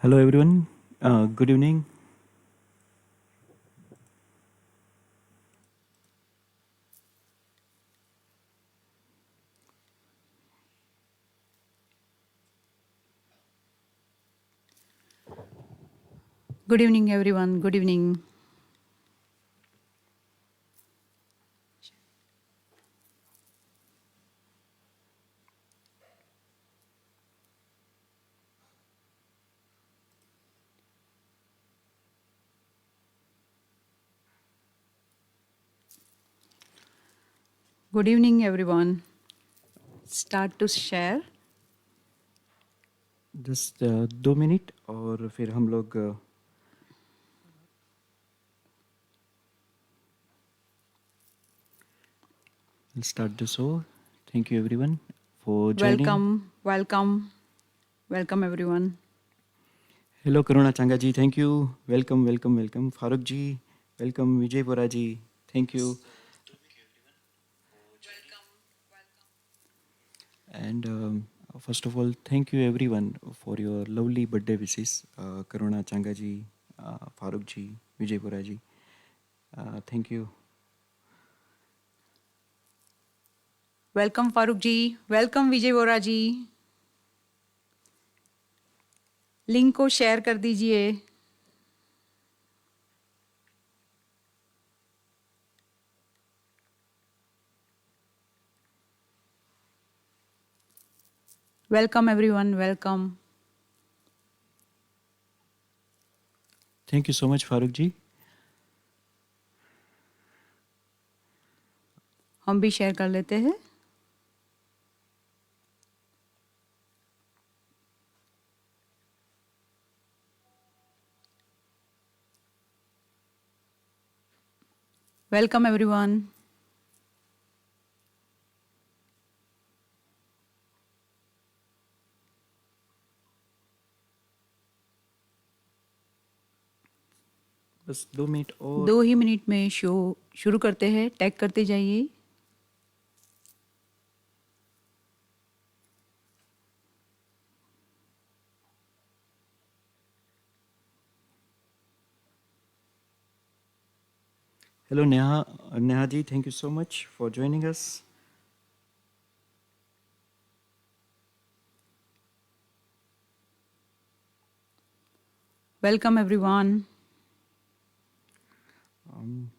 Hello, everyone. Good evening. Good evening, everyone. Good evening. Good evening, everyone. Start to share. Just 2 minute और फिर हम लोग will start the show. Thank you, everyone, for joining. Welcome, welcome, welcome, everyone. Hello, Karuna Changa ji. Thank you. Welcome, welcome, welcome. Farooq ji. Welcome, Vijay Bora ji. Thank you. And first of all, thank you, everyone, for your lovely birthday wishes. Karuna Changa ji, Farooq ji, Vijay Bora ji. Thank you. Welcome, Farooq ji. Welcome, Vijay Vora ji. Link को share कर दीजिए. Welcome, everyone. Welcome. Thank you so much, Farooq ji. हम भी share कर लेते हैं. Welcome, everyone. बस 2 minute और 2 ही मिनट में शो शुरू करते हैं. टैग करते जाइए. Hello, Neha. Neha ji, thank you so much for joining us. Welcome, everyone. Um,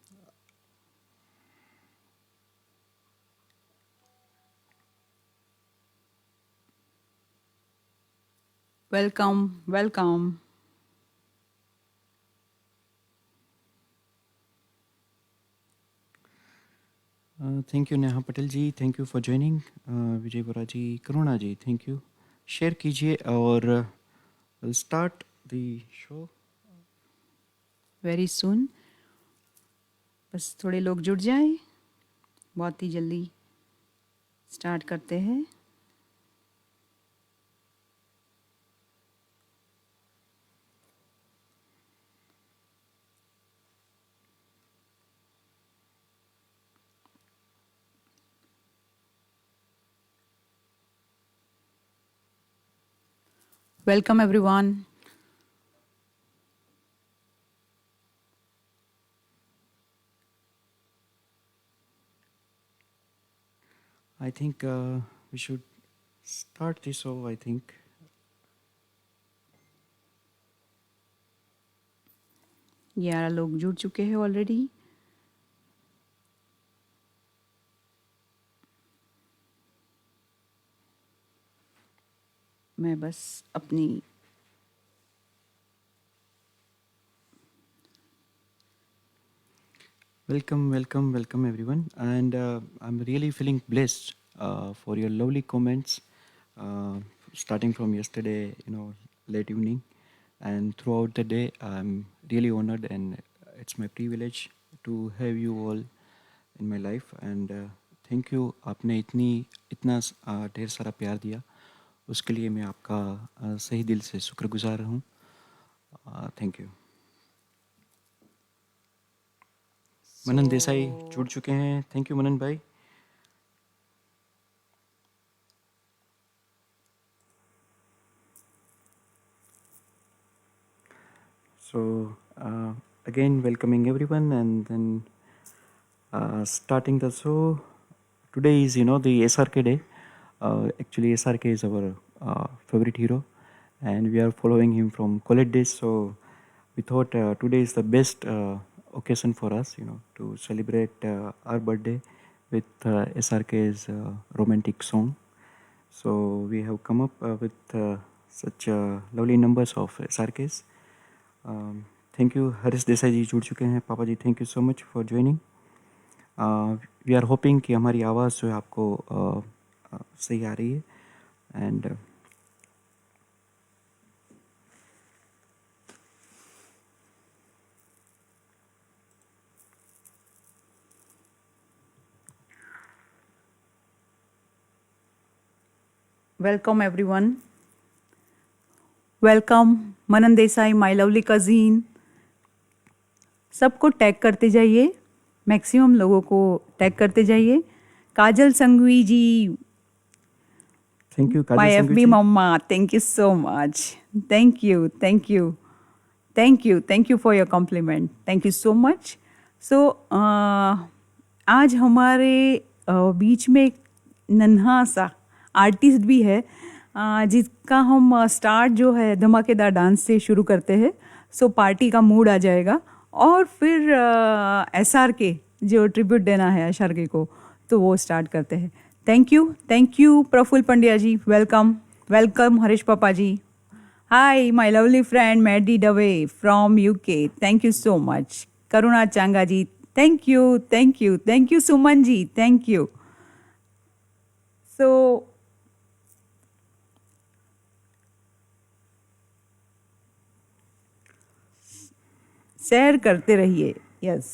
Welcome, welcome. Thank you, Neha Patel ji. Thank you for joining. Vijay Bora ji, Karuna ji, thank you. Share कीजिए और we'll start the show. Very soon. बस थोड़े लोग जुड़ जाएं. बहुत ही जल्दी start करते हैं. Welcome, everyone. I think we should start the show, I think. 11 लोग जुड़ चुके हैं ऑलरेडी. मैं बस अपनी Welcome, welcome, welcome, everyone. And I'm really feeling blessed for your lovely comments, uh, starting from yesterday, late evening, and throughout the day. I'm really honored, and it's my privilege to have you all in my life. And thank you. आपने इतना ढेर सारा प्यार दिया, उसके लिए मैं आपका सही दिल से शुक्रगुजार हूँ. Thank you. मनन देसाई जुड़ चुके हैं. थैंक यू मनन भाई. So, again, welcoming everyone, and then starting the show. Today is, the SRK day. Actually, SRK is our favorite hero, and we are following him from college days. So, we thought today is the best occasion for us, to celebrate our birthday with SRK's romantic song. So, we have come up with such lovely numbers of SRKs. Thank you Harish Desai ji जुड़ चुके हैं. Papa ji, thank you so much for joining. We are hoping कि हमारी आवाज़ जो है आपको सही आ रही है. And Welcome everyone. Welcome Manan Desai, my lovely cousin. सबको टैग करते जाइए, मैक्सिमम लोगों को टैग करते जाइए. Kajal Sanghvi ji, thank you my Kajal FB Sanghvi ji. Mamma, thank you so much. Thank you, thank you, thank you, thank you for your compliment. Thank you so much. So आज हमारे बीच में एक नन्हा सा आर्टिस्ट भी है, जिसका हम स्टार्ट जो है धमाकेदार डांस से शुरू करते हैं. सो पार्टी का मूड आ जाएगा और फिर SRK जो ट्रिब्यूट देना है SRK को, तो वो स्टार्ट करते हैं. Thank you Prafull Pandya ji. Welcome welcome Harish papa ji. Hi my lovely friend Maddy Dave from UK. Thank you so much. Karuna Changa ji, thank you, thank you, thank you. Suman ji, thank you. So share करते रहिए. यस,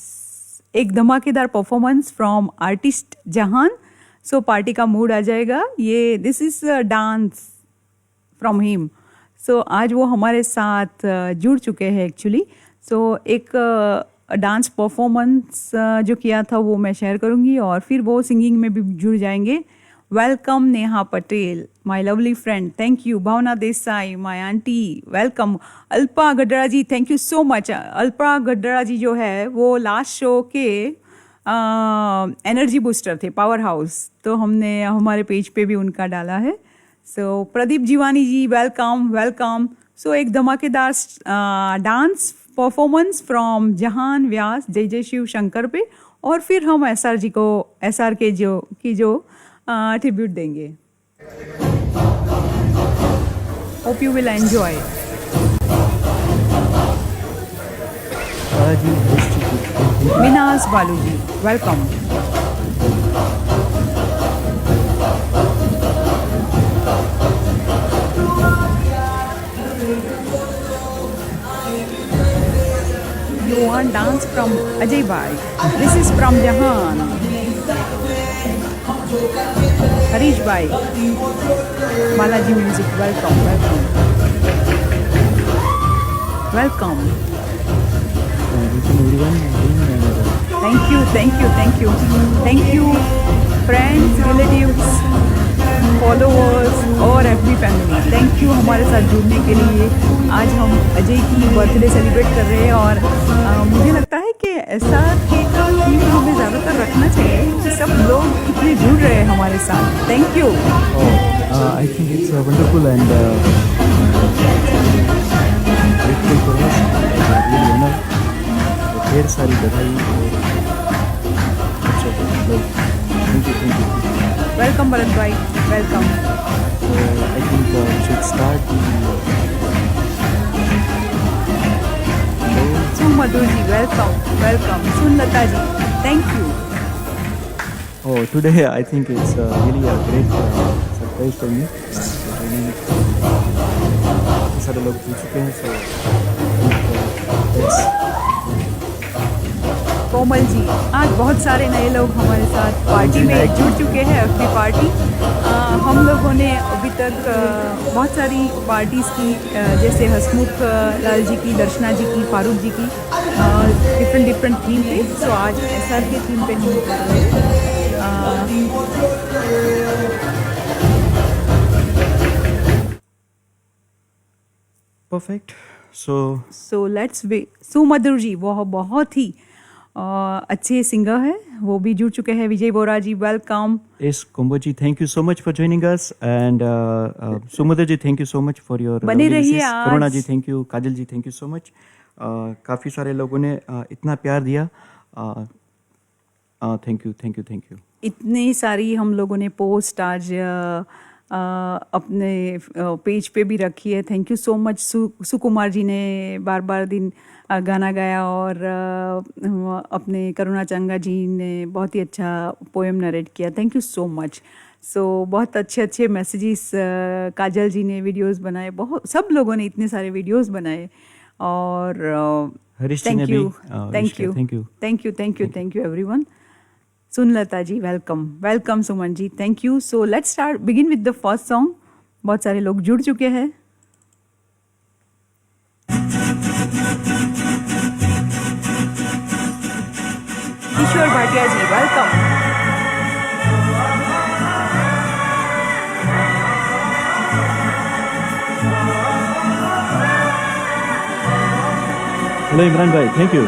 एक धमाकेदार परफॉर्मेंस फ्रॉम आर्टिस्ट जहान. सो party का mood आ जाएगा. ये this is dance from him. So आज वो हमारे साथ जुड़ चुके हैं एक्चुअली. सो एक डांस परफॉर्मेंस जो किया था वो मैं शेयर करूँगी और फिर वो सिंगिंग में भी जुड़ जाएंगे. Welcome Neha Patel, my lovely friend. Thank you. Bhavna Desai, my aunty, welcome. Alpa Gaddara ji, thank you so much. Alpa Gaddara ji जो है वो लास्ट शो के एनर्जी बूस्टर थे, पावर हाउस. तो हमने हमारे पेज पे भी उनका डाला है. So Pradeep Jivani ji, welcome welcome. So एक धमाकेदार डांस परफॉर्मेंस फ्रॉम जहान व्यास, जय जय शिव शंकर पे, और फिर हम SRK जो ट्रिब्यूट देंगे. Hope you will enjoy. जी Harish ji, thank you. Minaj Balu ji, welcome. You want dance from Ajay Bhai? This is from Jahan. Harish Bhai, Balaji Music, welcome, welcome. Welcome. Welcome everyone. Thank you, thank you, thank you. Thank you, friends, relatives, followers और FB family. Thank you हमारे साथ जुड़ने के लिए. आज हम अजय की birthday celebrate कर रहे हैं और मुझे लगता है कि SRK का थीम हमें ज़्यादातर रखना चाहिए क्योंकि सब लोग इतने जुड़ रहे हैं हमारे साथ. Thank you. I think it's wonderful and grateful for us. Really honor. ढेर सारी बधाई और अच्छा love. Thank you. Welcome Bharat bhai, welcome. So I think we should start the show. Sumadhur ji, welcome, welcome. Sunlata ji, thank you. Oh, today I think it's really a great surprise for me. काफ़ी सारे लोग जुड़ चुके हैं, so कोमल जी, आज बहुत सारे नए लोग हमारे साथ पार्टी में जुड़ चुके हैं. FB party. हम लोगों ने अभी तक बहुत सारी पार्टीज़ की, जैसे हसमुख लाल जी की, दर्शना जी की, फारूक जी की, डिफरेंट थीम पे. सो आज SRK थीम पे हम कर रहे हैं. perfect. सो लेट्स वे सुमधुर जी, वो बहुत ही अच्छे सिंगर है, वो भी जुड़ चुके हैं. विजय बोरा जी, welcome. Yes, Kumbo ji, thank you so much for joining us. And Sumudra ji, thank you so much for your बने lovely रहिए wishes. आज. Karuna ji, thank you. Kajal ji, thank you so much. काफ़ी सारे लोगों ने इतना प्यार दिया. Thank you, thank you, thank you. इतनी सारी हम लोगों ने पोस्ट आज अपने पेज पे भी रखी है. Thank you so much. Sukumar ji ने बार बार दिन गाना गाया, और अपने करुणा चंगा जी ने बहुत ही अच्छा पोएम नरेट किया. Thank you so much. So बहुत अच्छे अच्छे मैसेजेस. काजल जी ने वीडियोस बनाए, बहुत सब लोगों ने इतने सारे वीडियोस बनाए. और हरीश जी ने थैंक भी you, thank you. Thank you, thank you, thank you everyone. Sunlata ji, welcome. Welcome Suman ji, thank you. So let's start, begin with the first song. बहुत सारे लोग जुड़ चुके हैं. Ishwar Bhatia ji, welcome. Hello Imran bhai, thank you.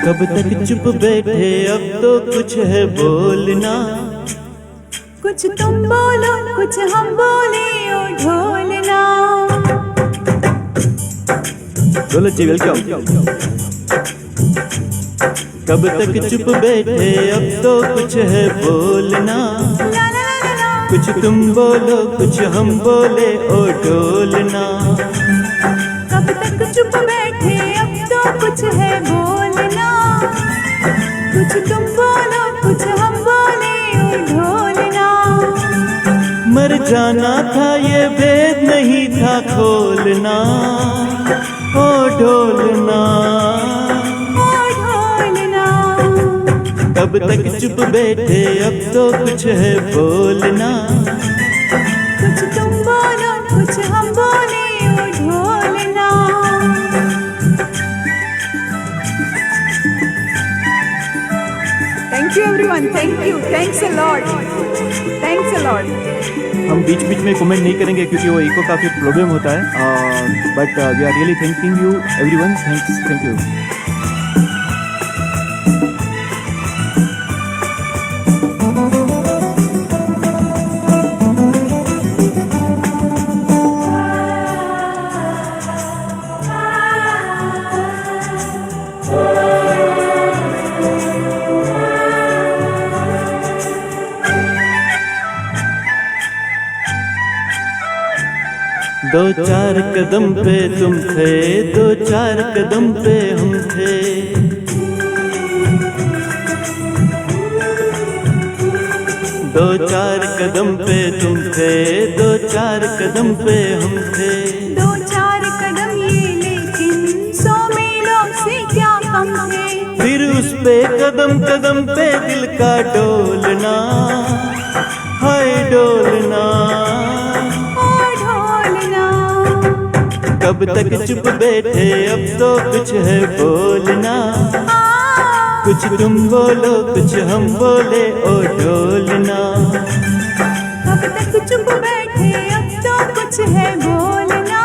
कब तक चुप बैठे, अब तो कुछ है बोलना. कुछ तुम बोलो, कुछ हम बोले, ओ ढोलना. बोलो जी, वेलकम. कब तक चुप बैठे, अब तो कुछ है बोलना. ला ला ला ला. कुछ तुम बोलो, कुछ हम बोले, ओ ढोलना. कब तक चुप बैठे, अब तो कुछ है बोलना. कुछ तुम बोलो, कुछ हम बोले, ओ ढोलना. मर जाना था ये भेद नहीं था खोलना. ओ ढोलना, ओ ढोलना. कब तक चुप बैठे, अब तो कुछ है बोलना. कुछ तुम बोलो, कुछ हम बोले, ओ ढोलना. Thank you everyone, thank you, thanks a lot, thanks a lot. हम बीच बीच में कमेंट नहीं करेंगे क्योंकि वो इको काफ़ी प्रॉब्लम होता है. But we are really thanking you everyone. Thanks, thank you. दो चार कदम पे तुम थे, दो चार कदम पे हम थे. दो चार कदम पे तुम थे, दो चार कदम पे हम थे. दो चार कदम ये लेकिन 100 मीलों से क्या कम थे. फिर उस पे कदम कदम पे दिल का डोलना. हाय डोलना. ओ ढोलना. कब तक चुप बैठे, अब तो कुछ है बोलना. कुछ तुम बोलो, कुछ हम बोले, ओ ढोलना. कब तक चुप बैठे, अब तो कुछ है बोलना.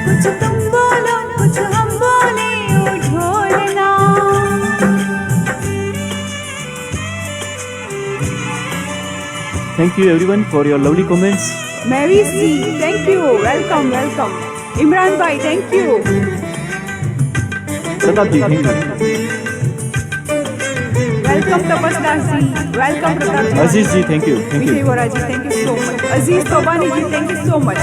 कुछ तुम बोलो, कुछ हम बोले, ओ ढोलना. Thank you everyone for your lovely comments. Mary C, thank you, welcome, welcome. Imran bhai, thank you. Pratap ji, thank you. Welcome Tapasdas ji, welcome Pratap ji. Aziz ji, thank you, thank Vijay you. Bora ji, thank you so much. Aziz Tobani ji, thank you so much.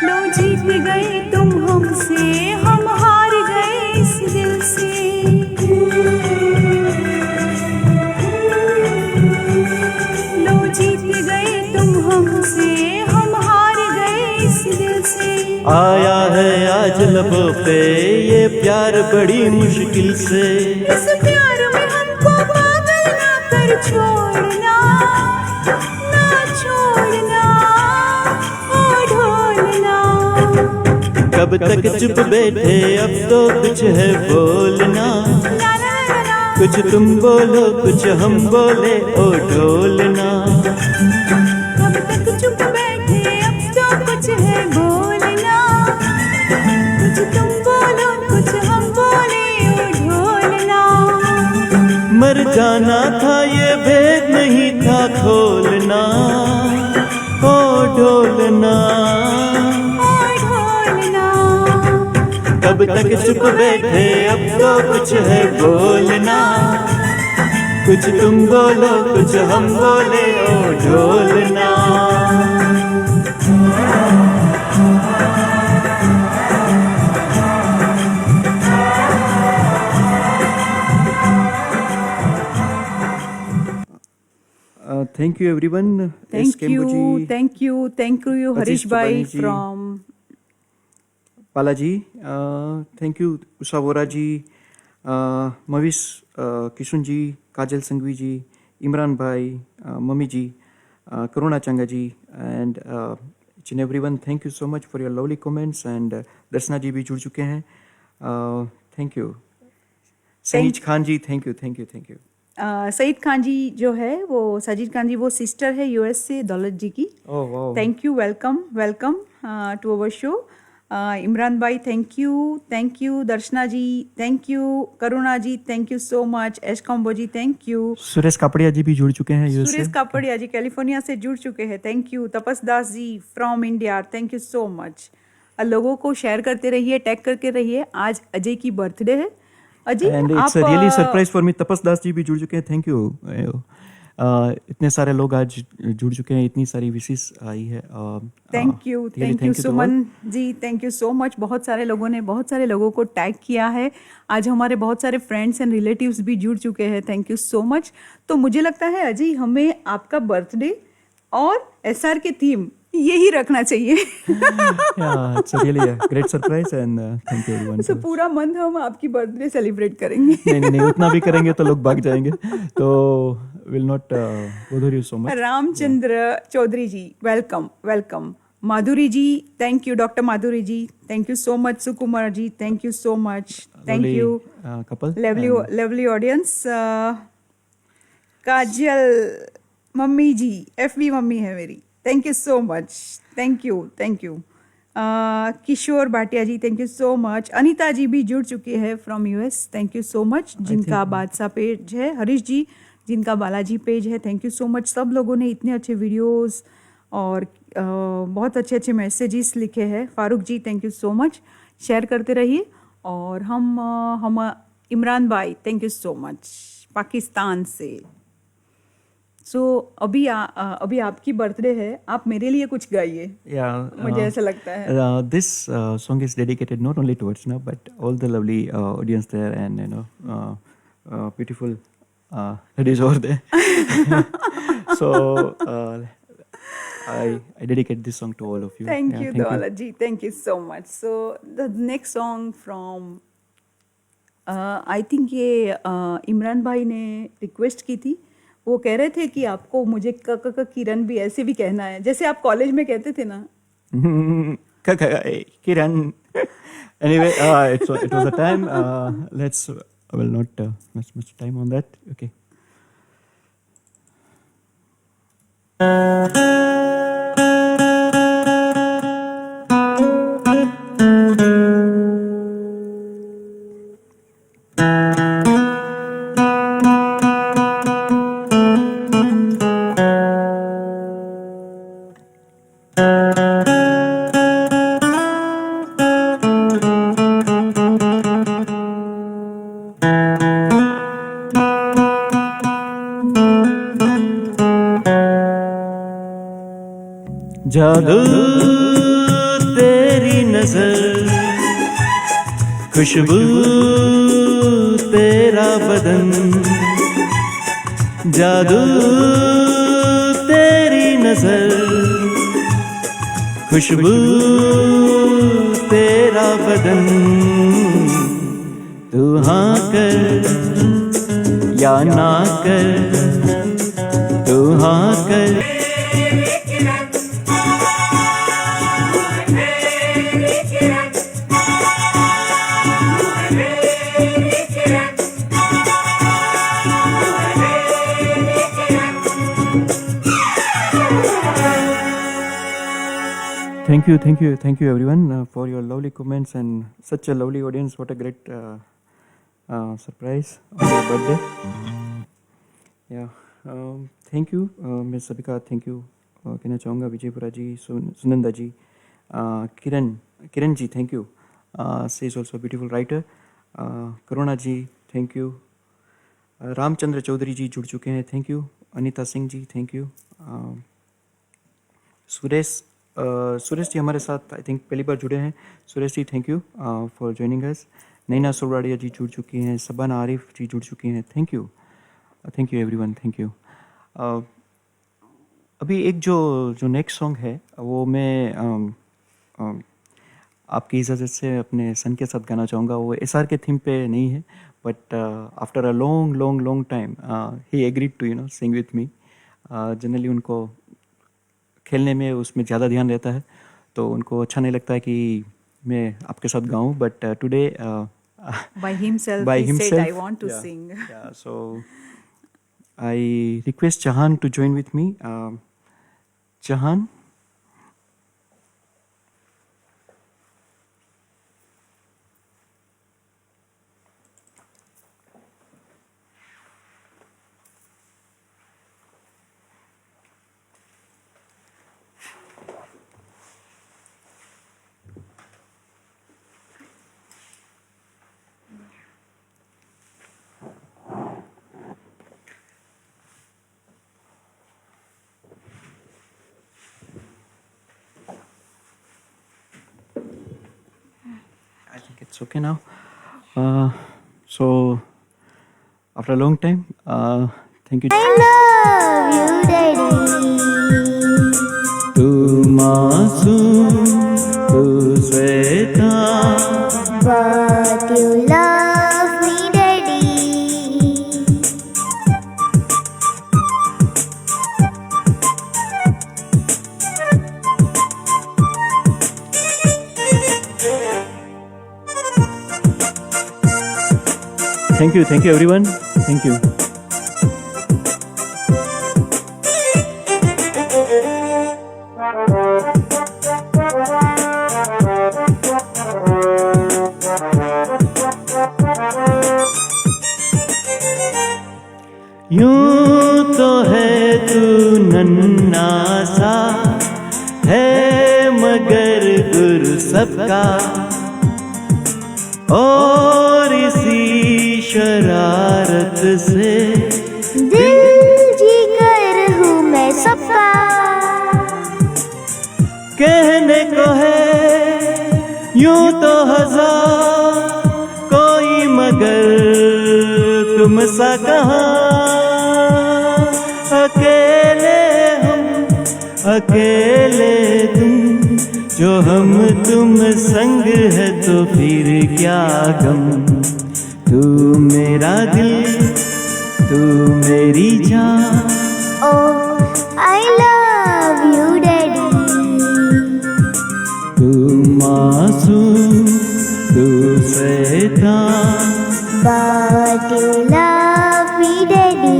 लो जीत गए तुम हमसे, हम हार गए इस दिल से. लो जीत गए तुम हमसे, हम हार गए इस दिल से। आया है आज लबों पे ये प्यार बड़ी मुश्किल से। इस प्यार में हमको पागल ना कर छोड़ना, ना छोड़ना ओ ढोलना। कब तक चुप बैठे अब तो कुछ है बोलना। कुछ तुम बोलो कुछ हम बोले ओ ढोलना। कब तक चुप बैठे अब तो कुछ है बोलना। कुछ तुम बोलो कुछ हम बोले ओ ढोलना। मर जाना था ये भेद नहीं था खोलना ओ ढोलना। कब तक चुप बैठे अब तो कुछ है बोलना। कुछ तुम बोलो कुछ हम बोले ओ ढोलना। Thank you everyone. Thank you Harish Bhai from Palaji, thank you Usha Vora ji, Mavis Kishun ji, Kajal Sanghvi ji, Imran Bhai, Mummy ji, Karuna Changa ji, and each and everyone. Thank you so much for your lovely comments, and Darsana ji bhi जुड़ चुके हैं. Thank you. Sajid Khan ji, thank you. Saeed Khan जी जो है वो साजिद खान जी वो sister है US से दौलत जी की. Thank you. Welcome to our show. Imran bhai thank you. Darshana ji thank you. Karuna ji thank you so much. Ash Combo ji thank you. Suresh Kapadia ji भी जुड़ चुके हैं. सुरेश कापड़िया जी कैलिफोर्निया से जुड़ चुके हैं. Thank you. Tapas Das ji from India thank you so much. लोगों को शेयर करते रहिए, टैग करके रहिए. आज अजय की बर्थडे है. Ajay and it's really surprise for me. Tapas Das ji भी जुड़ चुके हैं. Thank you. इतने सारे लोग आज जुड़ चुके हैं, इतनी सारी विशेष आई है. Thank you Suman ji. Thank you so much. बहुत सारे लोगों को टैग किया है. आज हमारे बहुत सारे फ्रेंड्स एंड रिलेटिव्स भी जुड़ चुके हैं. Thank you so much. तो मुझे लगता है अजय हमें आपका बर्थडे और एसआर के थीम यही रखना चाहिए. It's really a great surprise and thank you everyone. So पूरा मंथ हम आपकी बर्थडे सेलिब्रेट करेंगे. नहीं उतना भी करेंगे तो लोग भाग जाएंगे. तो will not bother you so much. Ramchandra Chaudhary ji welcome. Madhuri ji thank you. Doctor Madhuri ji thank you so much. Sukumar ji thank you so much. Thank you. couple. Lovely audience. Kajal मम्मी जी FB मम्मी है मेरी. Thank you so much. Thank you. Kishor Bhatia ji thank you so much. Anita ji भी जुड़ चुकी है from US. Thank you so much. जिनका बादशाह पेज है हरीश जी, जिनका बालाजी पेज है. Thank you so much. सब लोगों ने इतने अच्छे वीडियोस और बहुत अच्छे मैसेजेस लिखे हैं. Farooq ji thank you so much. Share करते रहिए. और हम Imran bhai thank you so much Pakistan से. सो अभी आपकी बर्थडे है. आप मेरे लिए कुछ गाइए. मुझे ऐसा लगता है. This song is dedicated not only towards but all the lovely audience there and beautiful ladies over there. So I dedicate this song to all of you. Thank you Daulat ji. Thank you so much. So the next song from I think ये इमरान भाई ने request की थी. वो कह रहे थे कि आपको मुझे किरण भी ऐसे भी कहना है जैसे आप कॉलेज में कहते थे ना. Kiran. Anyway, it was a time. I will not waste much time on that. Okay. जादू तेरी नजर, खुशबू तेरा बदन, जादू तेरी नजर, खुशबू तेरा बदन, तू हाँ कर या ना कर, तू हाँ कर। Thank you everyone for your lovely comments and such a lovely audience. What a great surprise on your birthday. Yeah, thank you, Ms. Sabika. Thank you. कहना चाहूँगा विजयपुरा जी, सुनंदा जी, Kiran ji, thank you. She is also a beautiful writer. Karuna ji, thank you. Ramchandra Chaudhary जी जुड़ चुके हैं, thank you. Anita Singh ji, thank you. Suresh ji हमारे साथ I think पहली बार जुड़े हैं. Suresh ji, thank you for joining us. Naina Soradia ji जुड़ चुकी हैं, सबाना आरिफ जी जुड़ चुकी हैं, thank you everyone, thank you. अभी एक जो नेक्स्ट सॉन्ग है वो मैं आपकी इजाज़त से अपने सन के साथ गाना चाहूँगा. वो एसआर के थीम पे नहीं है, but after a long time he agreed to sing with me. Generally उनको खेलने में उसमें ज़्यादा ध्यान रहता है, तो उनको अच्छा नहीं लगता है कि मैं आपके साथ गाऊं. But today by himself he said I want to sing. Yeah, so I request Jahan to join with me. Jahan. I think it's okay now. So after a long time, thank you. I love you, Daddy. तू मासूम, तू Shweta, But you love me, Daddy. Thank you everyone. Thank you. यूं तो है तू नन्हा सा, है मगर गुरु सबका, और इसी शरारत से दिल जीकर हूँ मैं सबका. कहने को है यूं तो हजार, कोई मगर तुम सा कहाँ. अकेले हम, अकेले तुम, जो हम तुम संग है तो फिर क्या गम. तू मेरा दिल, तू मेरी जान. Oh, I love you, Daddy. तू मासूम, तू शैतान, But you love me, Daddy.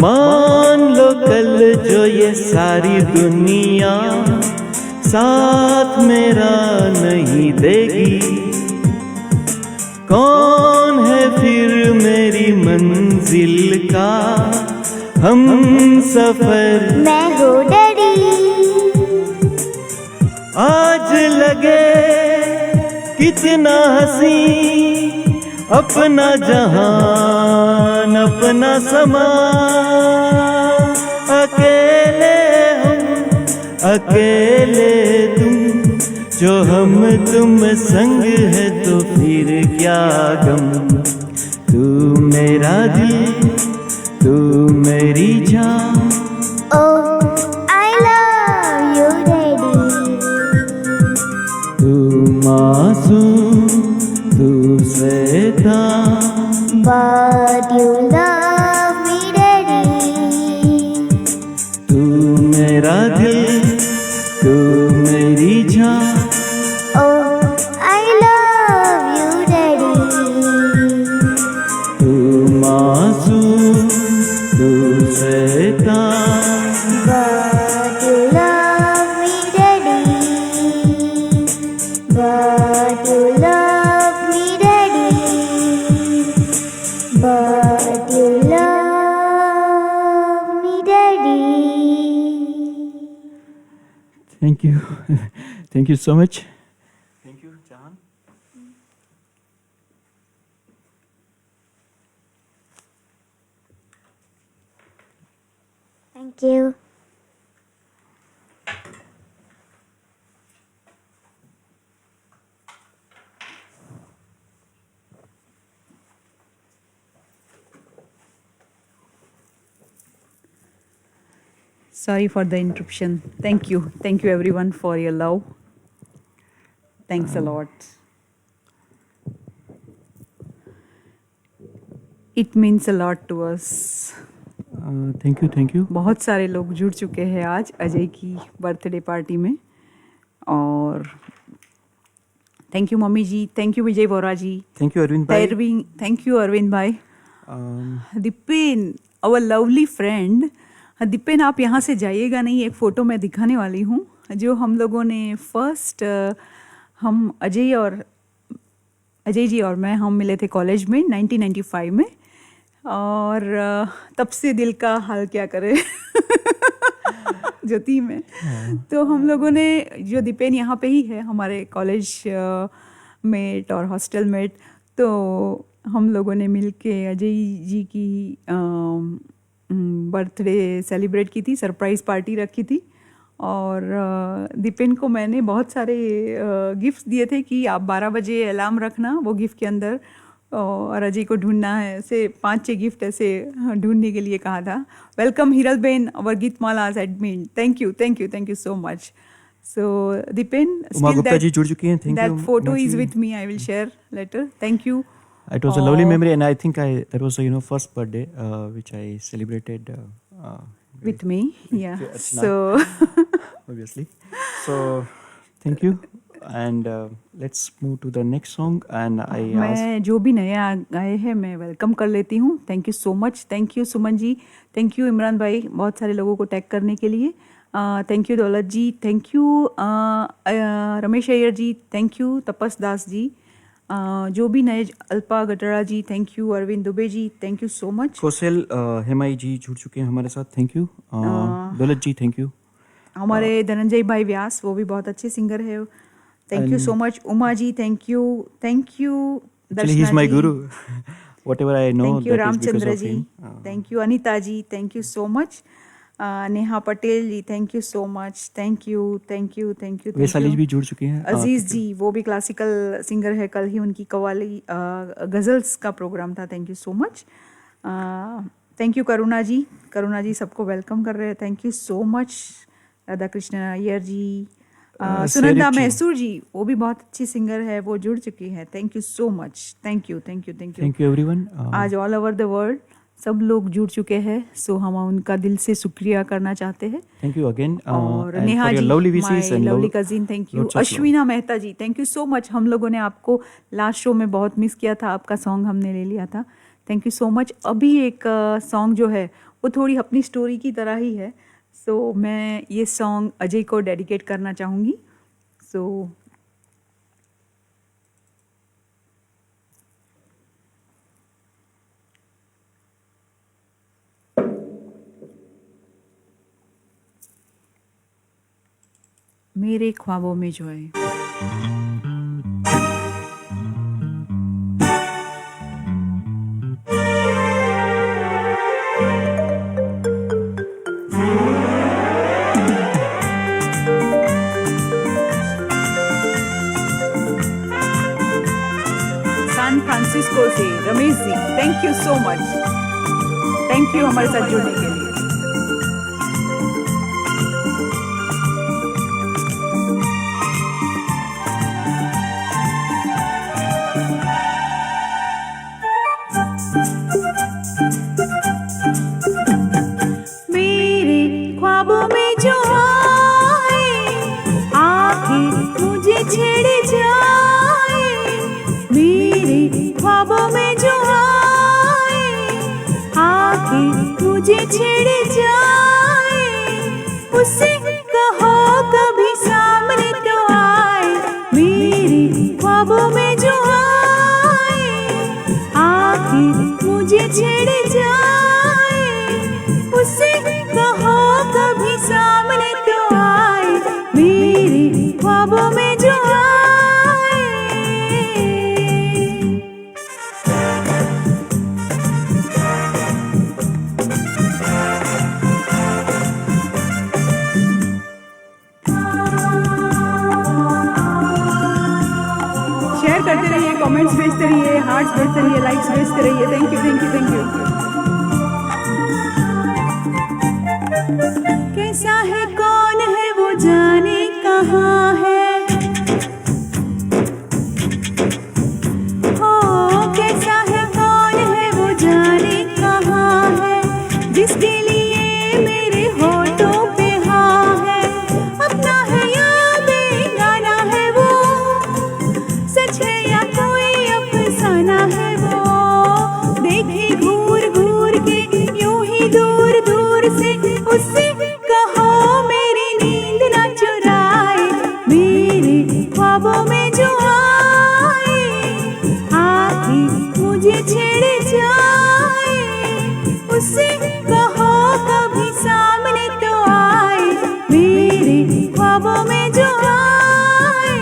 मान लो कल जो ये सारी दुनिया साथ मेरा नहीं देगी, कौन है फिर मेरी मंजिल का हम सफर. मैं हूँ, Daddy. आज लगे कितना हंसी अपना जहान अपना समा अकेले हम अकेले तुम जो हम तुम संग है तो फिर क्या गम तू मेरा दिल तू मेरी जान Oh, I love you, Daddy. तू मासूम तू शैतान But you love me, Daddy. तू मेरा दिल तू मेरी जान Oh, I love you, Daddy. तू मासूम तू शैतान But you love me, Daddy. But you love me, Daddy. But you love me, Daddy. Thank you. Thank you so much. Thank you, Jahan. Thank you. Sorry for the interruption. Thank you. Thank you everyone for your love. Thanks a lot. It means a lot to us. Thank you, thank you. बहुत सारे लोग जुड़ चुके हैं आज अजय की birthday party में और थैंक यू मम्मी ji, thank you Vijay Bora ji, Thank you, Arvind bhai. Thank you Arvind bhai, Dipen our lovely friend. Dipen आप यहाँ से जाइएगा नहीं, एक फ़ोटो मैं दिखाने वाली हूँ जो हम लोगों ने फर्स्ट हम अजय जी और मैं हम मिले थे कॉलेज में 1995 में और तब से दिल का हाल क्या करे ज्योति में। तो हम लोगों ने जो दीपेन यहाँ पे ही है हमारे कॉलेज मेट और हॉस्टल मेट, तो हम लोगों ने मिलके अजय जी की बर्थडे सेलिब्रेट की थी, सरप्राइज़ पार्टी रखी थी और दीपेन को मैंने बहुत सारे गिफ्ट्स दिए थे कि आप 12 बजे अलार्म रखना वो गिफ्ट के अंदर और अजय को ढूंढना है, ऐसे 5-6 गिफ्ट ऐसे ढूंढने के लिए कहा था। वेलकम हिरल बेन अवर गीत मालाज admin, thank you so much. So Dipen Uma Gupta ji जुड़ चुकी हैं, thank you, that photo Uma is ji. With me, I will share later, thank you. It was a lovely memory, and I think that was first birthday which I celebrated with me, yeah. Archana. So obviously. So thank you, and let's move to the next song. And I ask, मैं जो भी नया आए हैं मैं welcome कर लेती हूँ। Thank you so much, thank you Suman ji, thank you Imran भाई बहुत सारे लोगों को टैग करने के लिए। Thank you Daulat ji, thank you Ramesh Iyer ji, thank you Tapas Das ji, जो भी नए Alpa Gatra ji, thank you Arvind Dubey ji, thank you so much. कोसेल हेमाई जी जुड़ चुके हैं हमारे साथ, thank you. Daulat ji thank you. हमारे धनंजय भाई व्यास वो भी बहुत अच्छे सिंगर है, thank you so much. Uma ji thank you Actually, he's my guru. Whatever I know, thank you that is because Ramchandra of ji, him. Thank you Anita ji, thank you so much. Neha Patel ji thank you so much, thank you. Vaishali ji भी जुड़ चुके हैं। अजीज जी वो भी classical singer है, कल ही उनकी कव्वाली गज़ल्स का प्रोग्राम था, thank you so much. Thank you Karuna ji सबको वेलकम कर रहे हैं, thank you so much. Radha Krishna Iyer ji, Sunanda Sharif ji. Mysore ji वो भी बहुत अच्छी सिंगर है, वो जुड़ चुकी है, thank you so much, thank you. Thank you everyone. आज ऑल ओवर द वर्ल्ड सब लोग जुड़ चुके हैं, सो हम उनका दिल से शुक्रिया करना चाहते हैं। Thank you again. और And Neha for your ji lovely wishes my and lovely cousin, thank you. lots of love. Ashwina Mehta ji thank you so much, हम लोगों ने आपको लास्ट शो में बहुत मिस किया था, आपका सॉन्ग हमने ले लिया था, थैंक यू सो मच। अभी एक सॉन्ग जो है वो थोड़ी अपनी स्टोरी की तरह ही है, सो मैं ये सॉन्ग अजय को डेडिकेट करना चाहूँगी। सो मेरे ख्वाबों में जो है सैन फ्रांसिस्को से Ramesh ji, thank you so much, thank you हमारे साथ जुड़ने के लिए। मेरे ख्वाबों में जो आए, आके मुझे छेड़ जाए, मेरे ख्वाबों में जो आए, आके मुझे छेड़ जाए, उससे कहो कभी सामने तो आए, मेरे ख्वाबों में जो आए, आके मुझे छेड़ जाए, उससे कहो कभी सामने तो आए, मेरे ख्वाबों में जो आए। शेयर करते रहिए, कमेंट्स भेजते रहिए, हार्ट्स भेजते रहिए, लाइक्स भेजते रहिए। Thank you, thank you, thank you. कैसा है, कौन है, वो जाने कहाँ है, हो कैसा है, कौन है, वो जाने कहाँ है, जिसके लिए मेरे होठों पे हाँ है, अपना है या बेगाना है वो, सच है या कोई अफसाना है वो, देखे घूर घूर के यूं ही दूर दूर से, उससे कहो मेरी नींद ना चुराए, मेरे ख्वाबों में जो आए, आके मुझे छेड़ जाए, उससे कहो कभी सामने तो आए, मेरे ख्वाबों में जो आए।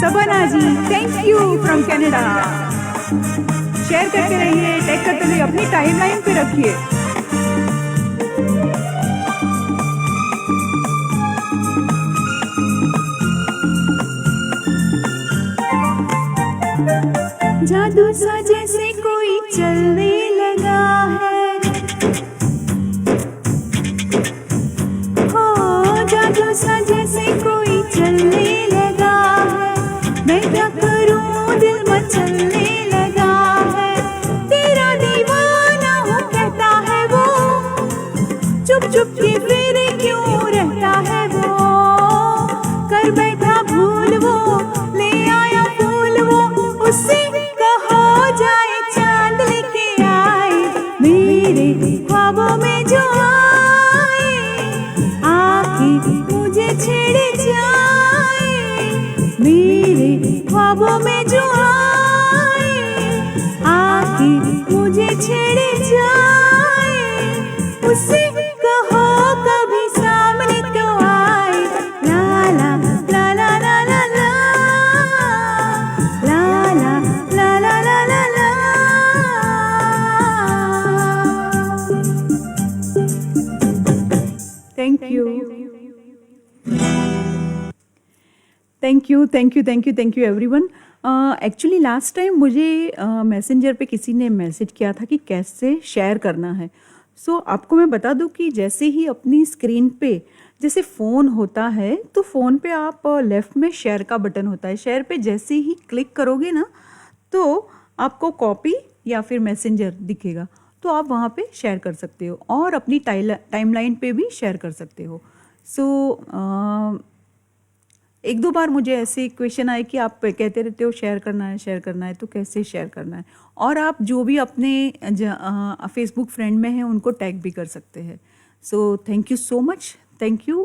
Sabna ji, thank you from Canada. Share करते रहिए, टैग करते रहिए, अपनी टाइमलाइन पे रखिए। जादू सा जैसे कोई चलने लगा है, हो जादू सा जैसे कोई चलने लगा है, मैं क्या करूं दिल मचलने लगा है, तेरा दीवाना हूँ कहता है वो, चुप चुप के फिर क्यों रहता है वो, कर बैठा भूल वो, ले आया फूल वो, उससे कहो जाए चांद लेके आए, मेरे ख्वाबों में जो आए, आके मुझे छेड़ जाए, मेरे ख्वाबों में जो आए, आके मुझे छेड़ जाए, उससे कहो कभी सामने तो आए, ला ला ला ला ला ला ला, ला ला ला ला ला ला ला। Thank you, thank you, thank you, thank you, thank you everyone. Actually last time मुझे मैसेंजर पे किसी ने मैसेज किया था कि कैसे शेयर करना है। सो आपको मैं बता दूं कि जैसे ही अपनी स्क्रीन पे जैसे फ़ोन होता है, तो फ़ोन पे आप लेफ़्ट में शेयर का बटन होता है, शेयर पे जैसे ही क्लिक करोगे ना, तो आपको कॉपी या फिर मैसेंजर दिखेगा, तो आप वहाँ पे शेयर कर सकते हो और अपनी टाइमलाइन पे भी शेयर कर सकते हो। सो एक दो बार मुझे ऐसे क्वेश्चन आए कि आप कहते रहते हो शेयर करना है, तो कैसे शेयर करना है, और आप जो भी अपने फेसबुक फ्रेंड में हैं उनको टैग भी कर सकते हैं। So thank you so much, thank you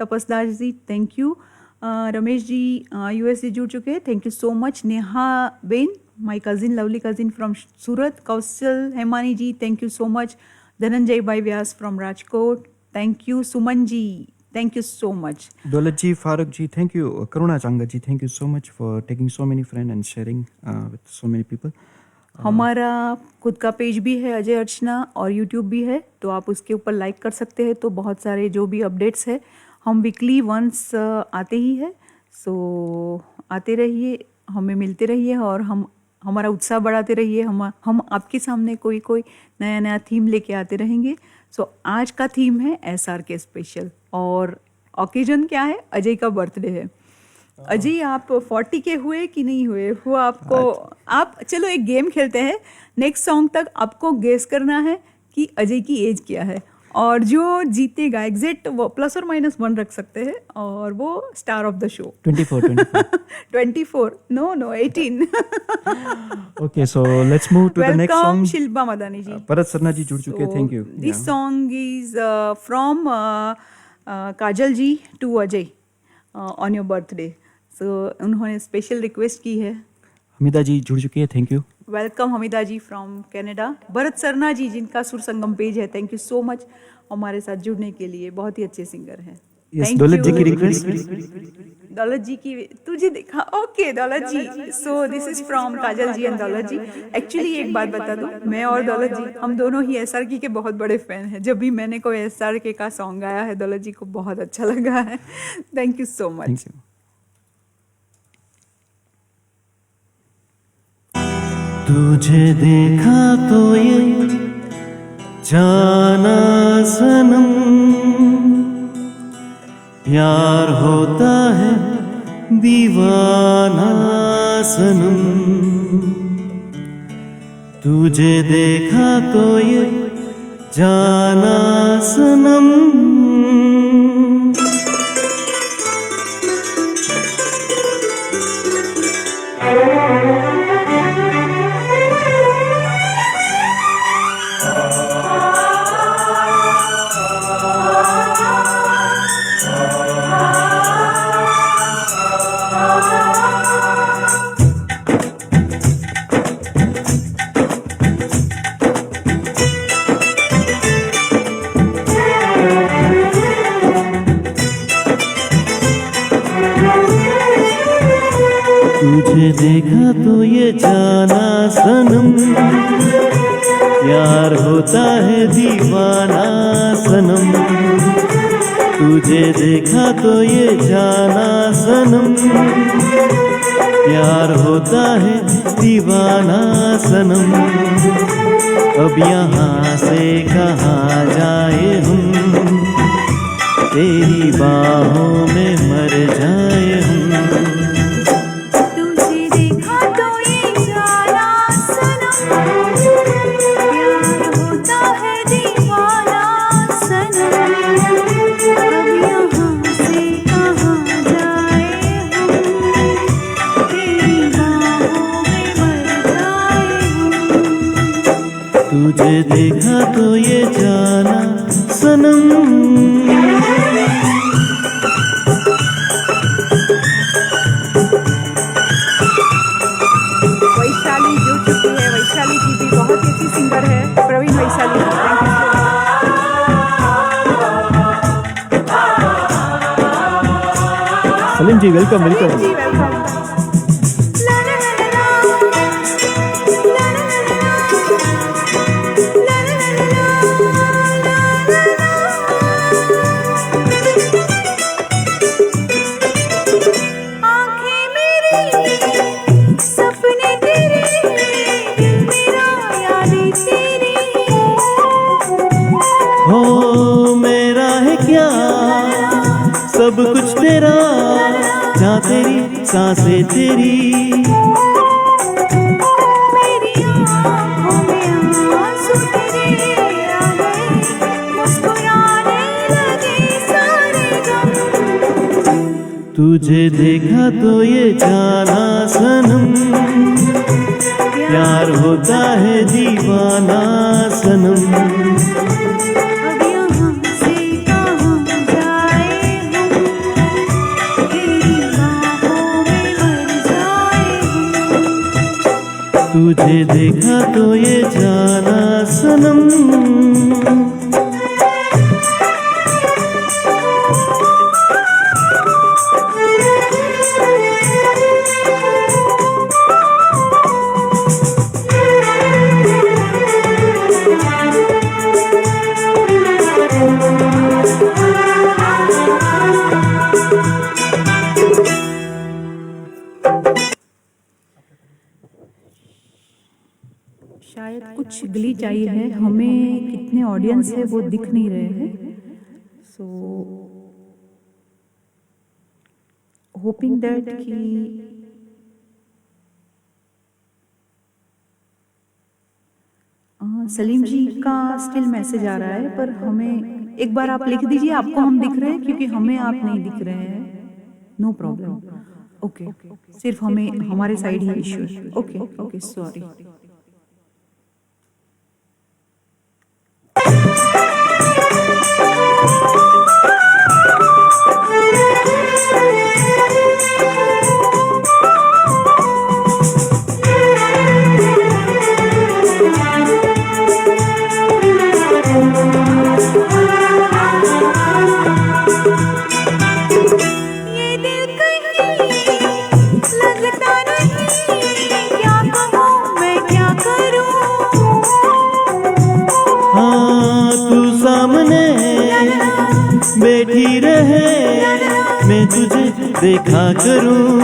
Tapasdas ji, thank you Ramesh ji US से जुड़ चुके हैं, thank you so much. Neha ben my cousin, lovely cousin from Surat, Kaushal Hemani ji, thank you so much. Dhananjay Bhai Vyas from Rajkot, thank you. Suman ji, thank you so much. Daulat ji, Farooq ji, thank you. Karuna Changa ji, thank you so much for taking so many friends and sharing with so many people. हमारा खुद का page भी है अजय अर्चना और YouTube भी है, तो आप उसके ऊपर लाइक कर सकते हैं। तो बहुत सारे जो भी अपडेट्स है हम वीकली वंस आते ही है, सो आते रहिए, हमें मिलते रहिए और हम हमारा उत्साह बढ़ाते रहिए। हम आपके सामने कोई नया नया थीम लेके आते रहेंगे। सो आज का थीम है SR के स्पेशल, और ओकेजन क्या है, अजय का बर्थडे है। अजय आप 40 के हुए कि नहीं हुए, हुआ आपको? आप चलो एक गेम खेलते हैं, नेक्स्ट सॉन्ग तक आपको गेस करना है कि अजय की एज क्या है, और जो जीतेगा एग्जैक्ट वो ±1 रख सकते हैं, और वो star of the show. 24 no 18। Okay, so let's move to the next welcome song. Shilpa Madani ji. Bharat Sarna ji जुड़ चुके हैं, thank you. This song is from Kajal ji to Ajay on your birthday. So उन्होंने स्पेशल रिक्वेस्ट की है। हमीदा जी जुड़ चुकी है, thank you. Welcome Hamida ji from Canada. Bharat Sarna ji जिनका सुर संगम पेज है, थैंक यू सो मच हमारे साथ जुड़ने के लिए, बहुत ही अच्छे सिंगर हैं। यस, दौलत जी की रिक्वेस्ट. दौलत जी की तुझे देखा, okay Daulat ji. So this is from Kajal ji and Daulat ji. Actually एक बात बता दूं, मैं और दौलत जी हम दोनों ही SR के बहुत बड़े फैन हैं। जब भी मैंने कोई SR के का सॉन्ग गाया है, दौलत जी को बहुत अच्छा लगा है। Thank you so much. Thank you. तुझे देखा तो ये जाना सनम, प्यार होता है दीवाना सनम। तुझे देखा तो ये जाना सनम। तुझे देखा तो ये जाना सनम, प्यार होता है दीवाना सनम। तुझे देखा तो ये जाना सनम, प्यार होता है दीवाना सनम। अब यहाँ से कहाँ जाए हम, तेरी बाहों में मर जाए हम। तुझे देखा तो ये जाना सनम। वैशाली जुड़ चुकी है। वैशाली जी भी बहुत ही अच्छी सिंगर है। Praveen Vaishali, thank you. Salim ji welcome welcome. जी वेलकम। हो मेरा है क्या सब कुछ तेरा, जहाँ तेरी सांसें तेरी। मेरी आँखों में आंसू तेरे आ गए, मुस्कुराने लगे सारे गम। तुझे देखा तो ये जाना सनम, प्यार होता है दीवाना सनम। तुझे देखा तो ये जाना सनम, शायद कुछ ग्लिच आई है, हमें कितने ऑडियंस है वो दिख नहीं रहे हैं, सो होपिंग दैट कि सलीम जी का स्टिल मैसेज आ रहा है, पर हमें एक बार आप लिख दीजिए आपको हम दिख रहे हैं, क्योंकि हमें आप नहीं दिख रहे हैं। नो प्रॉब्लम, ओके, सिर्फ हमें हमारे साइड ही इश्यू है। Okay okay, sorry. बैठी रहे मैं तुझे देखा करूं,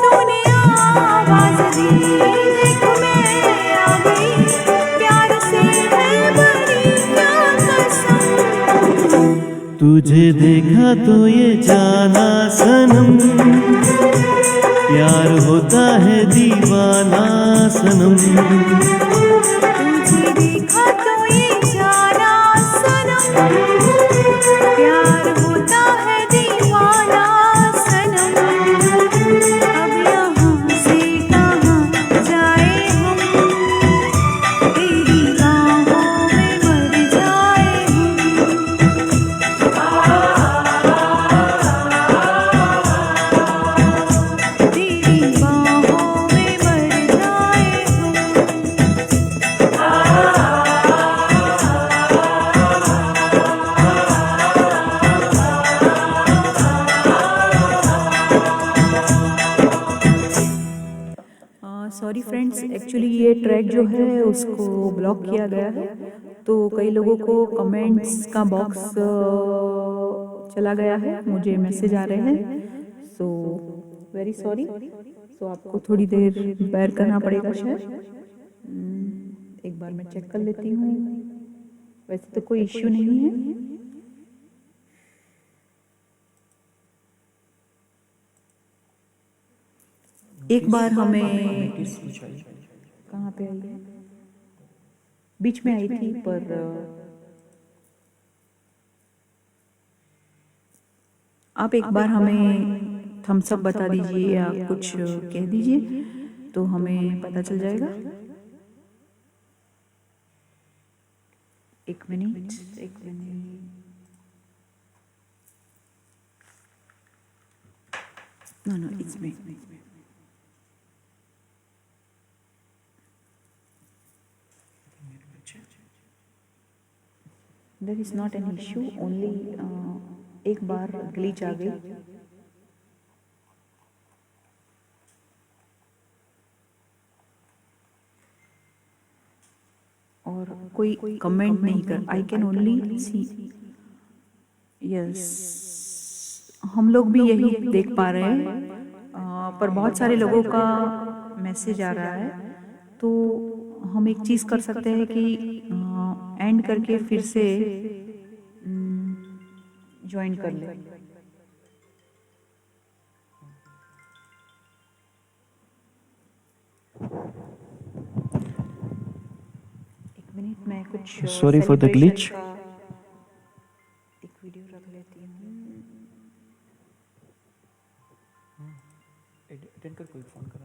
तूने आवाज दी, देख मैं आ गई, प्यार से मैं बड़ी क्या कसम, तुझे देखा तो ये जाना सनम, प्यार होता है दीवाना सनम, तुझे देखा तो ये जाना सनम, प्यार होता है दीवाना सनम, अब यहाँ से कहाँ जाए हम, तेरी बाहों में मर जाए हम, तेरी बाहों में मर जाए हम। सॉरी फ्रेंड्स, एक्चुअली ये ट्रैक जो है उसको ब्लॉक किया गया है, तो कई लोगों को कमेंट्स का बॉक्स चला गया है, मुझे मैसेज आ रहे हैं, सो वेरी सॉरी। सो आपको थोड़ी देर बेयर करना पड़ेगा शायद। एक बार मैं चेक कर लेती हूँ, वैसे तो कोई इश्यू नहीं है। एक बार हमें कहाँ पे आई है, बीच में आई थी, पर आप एक बार हमें थम्स अप बता दीजिए या कुछ कह दीजिए तो हमें पता चल जाएगा। एक मिनट, एक मिनट, no it's me. There is not an issue, only एक बार ग्लिच आ गई। और कोई कमेंट नहीं कर, I can only see, yes, हम लोग भी यही देख पा रहे हैं, पर बहुत सारे लोगों का मैसेज आ रहा है, तो हम एक चीज़ कर सकते हैं कि एंड करके फिर से ज्वाइन कर ले। एक मिनट, मैं कुछ Sorry for the glitch. एक वीडियो रख लेती हूँ। अटेंड कर, कोई फोन कर